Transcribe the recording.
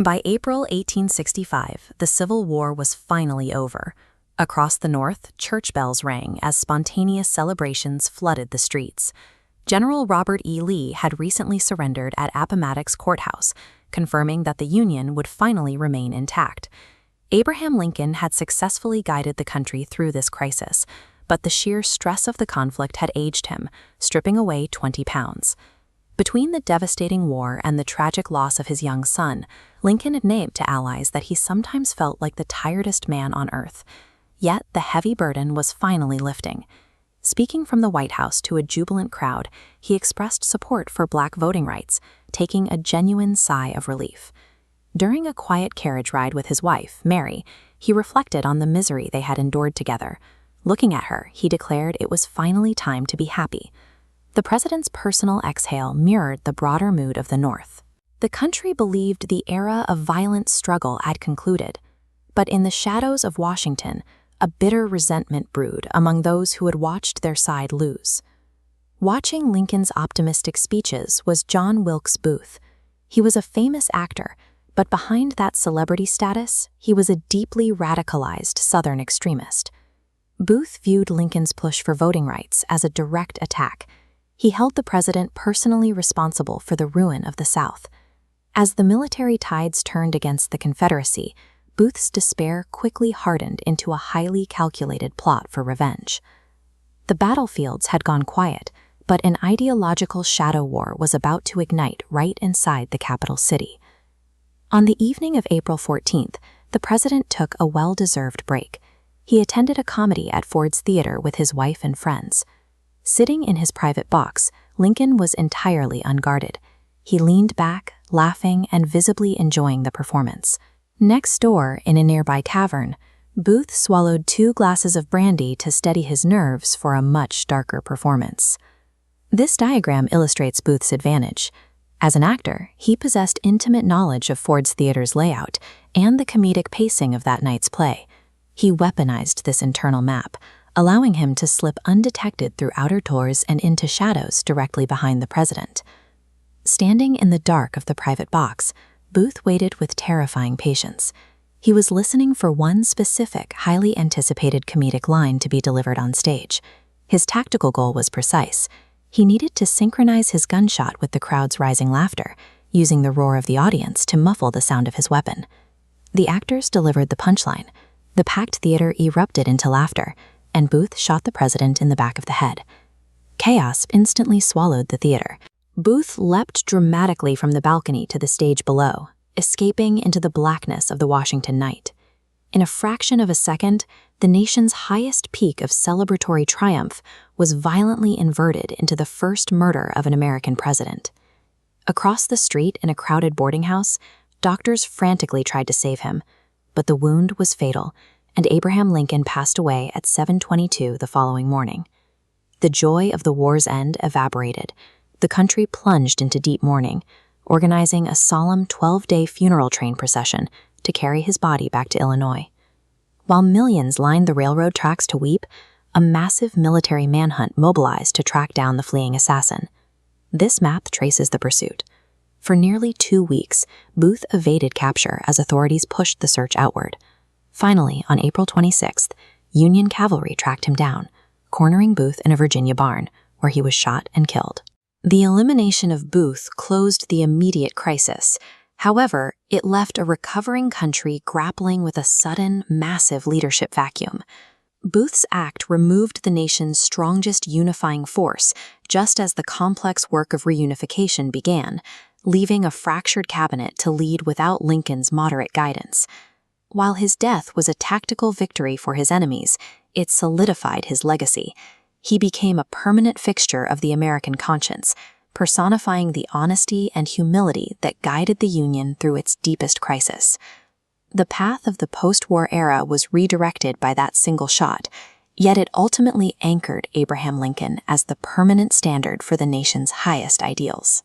By April 1865, the Civil War was finally over. Across the North, church bells rang as spontaneous celebrations flooded the streets. General Robert E. Lee had recently surrendered at Appomattox Courthouse, confirming that the Union would finally remain intact. Abraham Lincoln had successfully guided the country through this crisis, but the sheer stress of the conflict had aged him, stripping away 20 pounds. Between the devastating war and the tragic loss of his young son, Lincoln admitted to allies that he sometimes felt like the tiredest man on earth. Yet the heavy burden was finally lifting. Speaking from the White House to a jubilant crowd, he expressed support for Black voting rights, taking a genuine sigh of relief. During a quiet carriage ride with his wife, Mary, he reflected on the misery they had endured together. Looking at her, he declared it was finally time to be happy. The president's personal exhale mirrored the broader mood of the North. The country believed the era of violent struggle had concluded, but in the shadows of Washington, a bitter resentment brewed among those who had watched their side lose. Watching Lincoln's optimistic speeches was John Wilkes Booth. He was a famous actor, but behind that celebrity status, he was a deeply radicalized Southern extremist. Booth viewed Lincoln's push for voting rights as a direct attack. He held the president personally responsible for the ruin of the South. As the military tides turned against the Confederacy, Booth's despair quickly hardened into a highly calculated plot for revenge. The battlefields had gone quiet, but an ideological shadow war was about to ignite right inside the capital city. On the evening of April 14th, the president took a well-deserved break. He attended a comedy at Ford's Theater with his wife and friends. Sitting in his private box, Lincoln was entirely unguarded. He leaned back, laughing and visibly enjoying the performance. Next door, in a nearby tavern, Booth swallowed 2 glasses of brandy to steady his nerves for a much darker performance. This diagram illustrates Booth's advantage. As an actor, he possessed intimate knowledge of Ford's Theater's layout and the comedic pacing of that night's play. He weaponized this internal map, allowing him to slip undetected through outer doors and into shadows directly behind the president. Standing in the dark of the private box, Booth waited with terrifying patience. He was listening for one specific, highly anticipated comedic line to be delivered on stage. His tactical goal was precise. He needed to synchronize his gunshot with the crowd's rising laughter, using the roar of the audience to muffle the sound of his weapon. The actors delivered the punchline. The packed theater erupted into laughter, and Booth shot the president in the back of the head. Chaos instantly swallowed the theater. Booth leapt dramatically from the balcony to the stage below, escaping into the blackness of the Washington night. In a fraction of a second, the nation's highest peak of celebratory triumph was violently inverted into the first murder of an American president. Across the street in a crowded boarding house, doctors frantically tried to save him, but the wound was fatal, and Abraham Lincoln passed away at 7:22 the following morning. The joy of the war's end evaporated. The country plunged into deep mourning, organizing a solemn 12-day funeral train procession to carry his body back to Illinois. While millions lined the railroad tracks to weep, a massive military manhunt mobilized to track down the fleeing assassin. This map traces the pursuit. For nearly 2 weeks, Booth evaded capture as authorities pushed the search outward. Finally, on April 26th, Union cavalry tracked him down, cornering Booth in a Virginia barn, where he was shot and killed. The elimination of Booth closed the immediate crisis. However, it left a recovering country grappling with a sudden, massive leadership vacuum. Booth's act removed the nation's strongest unifying force just as the complex work of reunification began, leaving a fractured cabinet to lead without Lincoln's moderate guidance. While his death was a tactical victory for his enemies, it solidified his legacy. He became a permanent fixture of the American conscience, personifying the honesty and humility that guided the Union through its deepest crisis. The path of the post-war era was redirected by that single shot, yet it ultimately anchored Abraham Lincoln as the permanent standard for the nation's highest ideals.